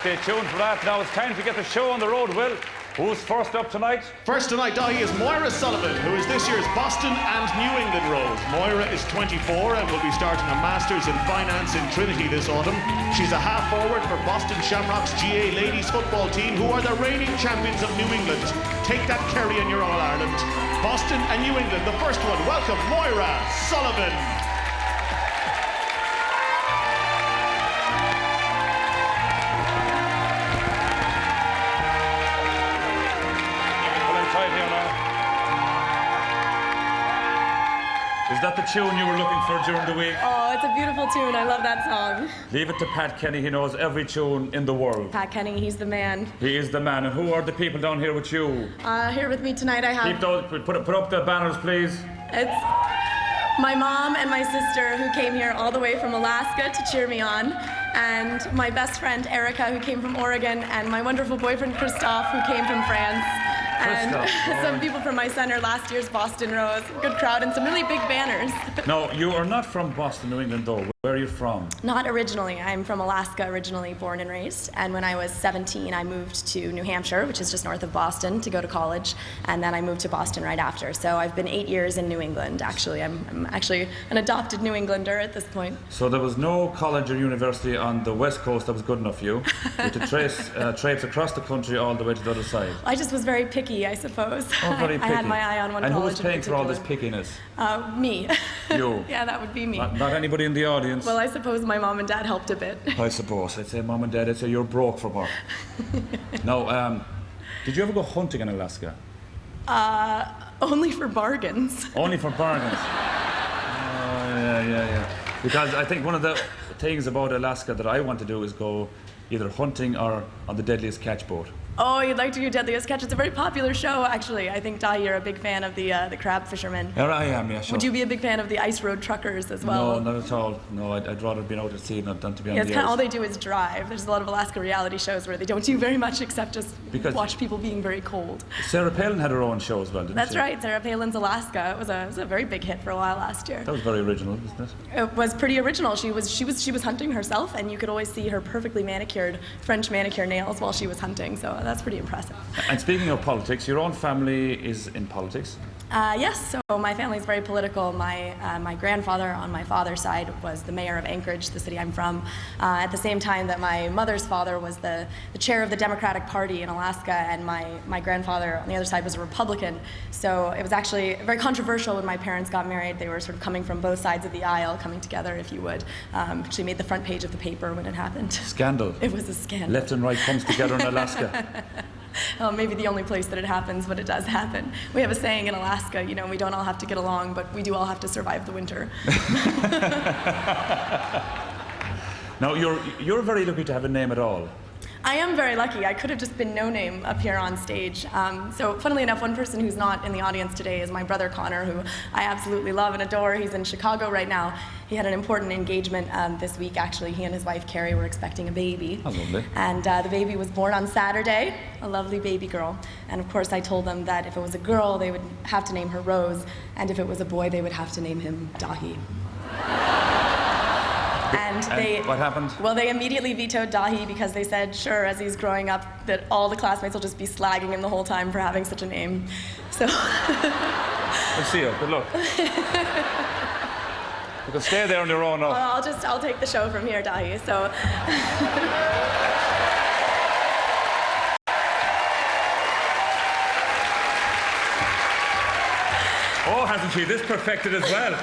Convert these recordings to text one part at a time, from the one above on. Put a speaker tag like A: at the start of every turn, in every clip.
A: Stay tuned for that. Now it's time to get the show on the road, Will. Who's first up tonight?
B: First tonight, Dahi, is Moira Sullivan, who is this year's Boston and New England Rose. Moira is 24 and will be starting a Masters in Finance in Trinity this autumn. She's a half-forward for Boston Shamrocks GA ladies football team, who are the reigning champions of New England. Take that, Kerry, and you're All-Ireland. Boston and New England, the first one. Welcome, Moira Sullivan.
A: Is that the tune you were looking for during the week?
C: Oh, it's a beautiful tune. I love that song.
A: Leave it to Pat Kenny. He knows every tune in the world.
C: Pat Kenny, he's the man.
A: He is the man. And who are the people down here with you?
C: Here with me tonight I have...
A: Keep those, put up the banners, please.
C: It's my mom and my sister who came here all the way from Alaska to cheer me on. And my best friend Erica, who came from Oregon. And my wonderful boyfriend Christophe, who came from France. And some people from my center, last year's Boston Rose. Good crowd and some really big banners.
A: No, you are not from Boston, New England, though. Where are you from?
C: Not originally. I'm from Alaska, originally born and raised. And when I was 17, I moved to New Hampshire, which is just north of Boston, to go to college. And then I moved to Boston right after. So I've been 8 years in New England, actually. I'm actually an adopted New Englander at this point.
A: So there was no college or university on the West Coast that was good enough for you? You had to traipse across the country all the way to the other side?
C: I just was very picky, I suppose.
A: Oh, very picky.
C: I had my eye on one college.
A: And who was paying for all this pickiness?
C: Me.
A: You?
C: Yeah, that would be me.
A: Not anybody in the audience?
C: Well, I suppose my mom and dad helped a bit.
A: I suppose. I'd say mom and dad, I'd say you're broke for work. No, did you ever go hunting in Alaska?
C: Only for bargains.
A: Only for bargains? Oh, yeah. Because I think one of the things about Alaska that I want to do is go either hunting or on the Deadliest Catch boat.
C: Oh, you'd like to do Deadliest Catch? It's a very popular show, actually. I think, Dahi, you're a big fan of the crab fishermen.
A: Yeah, I am, yeah, sure.
C: Would you be a big fan of the ice road truckers as well?
A: No, not at all. No, I'd rather be out at sea than to be on the ice.
C: Yeah, all they do is drive. There's a lot of Alaska reality shows where they don't do very much except just watch people being very cold.
A: Sarah Palin had her own show as well, didn't she?
C: That's right, Sarah Palin's Alaska. It was a very big hit for a while last year.
A: That was very original, wasn't it?
C: It was pretty original. She was hunting herself, and you could always see her perfectly manicured French manicure nails while she was hunting, so that's pretty impressive.
A: And speaking of politics, your own family is in politics?
C: Yes, so my family's very political. My grandfather on my father's side was the mayor of Anchorage, the city I'm from, at the same time that my mother's father was the chair of the Democratic Party in Alaska, and my grandfather on the other side was a Republican. So it was actually very controversial when my parents got married. They were sort of coming from both sides of the aisle, coming together, if you would. Actually made the front page of the paper when it happened.
A: Scandal.
C: It was a scandal.
A: Left and right comes together in Alaska.
C: Maybe the only place that it happens, but it does happen. We have a saying in Alaska, you know, we don't all have to get along, but we do all have to survive the winter.
A: Now, you're very lucky to have a name at all.
C: I am very lucky. I could have just been no name up here on stage. So funnily enough, one person who's not in the audience today is my brother Connor, who I absolutely love and adore. He's in Chicago right now. He had an important engagement this week, actually. He and his wife, Carrie, were expecting a baby.
A: Oh, lovely.
C: And the baby was born on Saturday, a lovely baby girl. And of course, I told them that if it was a girl, they would have to name her Rose, and if it was a boy, they would have to name him Dahi. And
A: what happened?
C: Well, they immediately vetoed Dahi because they said, sure, as he's growing up, that all the classmates will just be slagging him the whole time for having such a name. So.
A: Let's see you. Good luck. You can stay there on your own now.
C: Well, I'll take the show from here, Dahi. So.
A: Oh, hasn't she this perfected as well?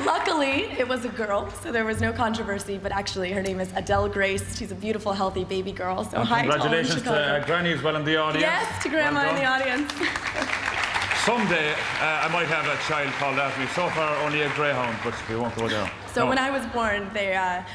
C: Luckily, it was a girl, so there was no controversy, but actually her name is Adele Grace. She's a beautiful, healthy baby girl, so hi,
A: congratulations to Granny as well in the audience.
C: Yes, to Grandma in the audience.
A: Someday, I might have a child called after me. So far, only a greyhound, but we won't go there.
C: So when I was born,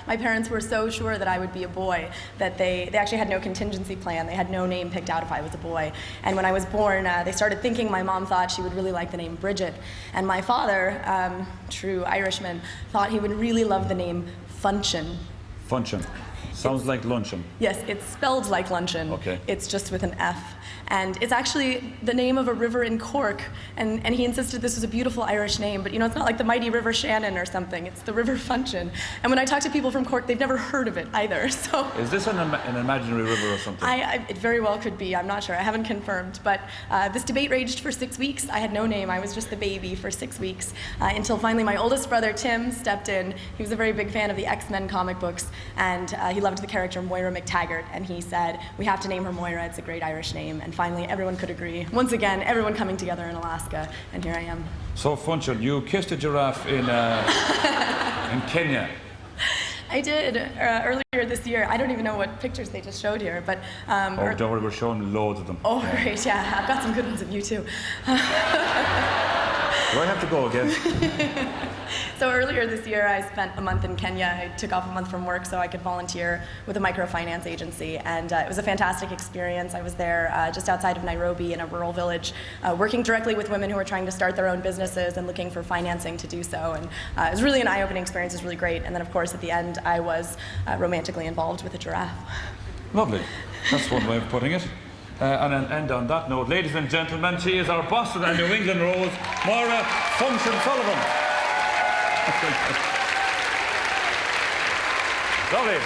C: my parents were so sure that I would be a boy that they actually had no contingency plan. They had no name picked out if I was a boy. And when I was born, they started thinking my mom thought she would really like the name Bridget. And my father, true Irishman, thought he would really love the name Function.
A: Function. Sounds like luncheon.
C: Yes, it's spelled like luncheon.
A: Okay.
C: It's just with an F. And it's actually the name of a river in Cork. And he insisted this was a beautiful Irish name, but it's not like the mighty River Shannon or something. It's the River Funcheon. And when I talk to people from Cork, they've never heard of it either. So
A: Is this an imaginary river or something?
C: it very well could be. I'm not sure. I haven't confirmed. But this debate raged for 6 weeks. I had no name. I was just the baby for 6 weeks until finally my oldest brother, Tim, stepped in. He was a very big fan of the X-Men comic books, and he loved the character Moira McTaggart. And he said, we have to name her Moira. It's a great Irish name. And finally, everyone could agree. Once again, everyone coming together in Alaska. And here I am.
A: So, Funcheon, you kissed a giraffe in Kenya.
C: I did earlier this year. I don't even know what pictures they just showed here, but
A: Don't worry, we're showing loads of them.
C: oh, great, yeah, I've got some good ones of you too.
A: Do I have to go again?
C: So earlier this year, I spent a month in Kenya. I took off a month from work so I could volunteer with a microfinance agency, and it was a fantastic experience. I was there just outside of Nairobi in a rural village, working directly with women who were trying to start their own businesses and looking for financing to do so. And it was really an eye-opening experience. It was really great. And then, of course, at the end, I was romantically involved with a giraffe.
A: Lovely. That's one way of putting it. And on that note, ladies and gentlemen, she is our Boston and New England Rose, Moira Funcheon Sullivan. Lovely.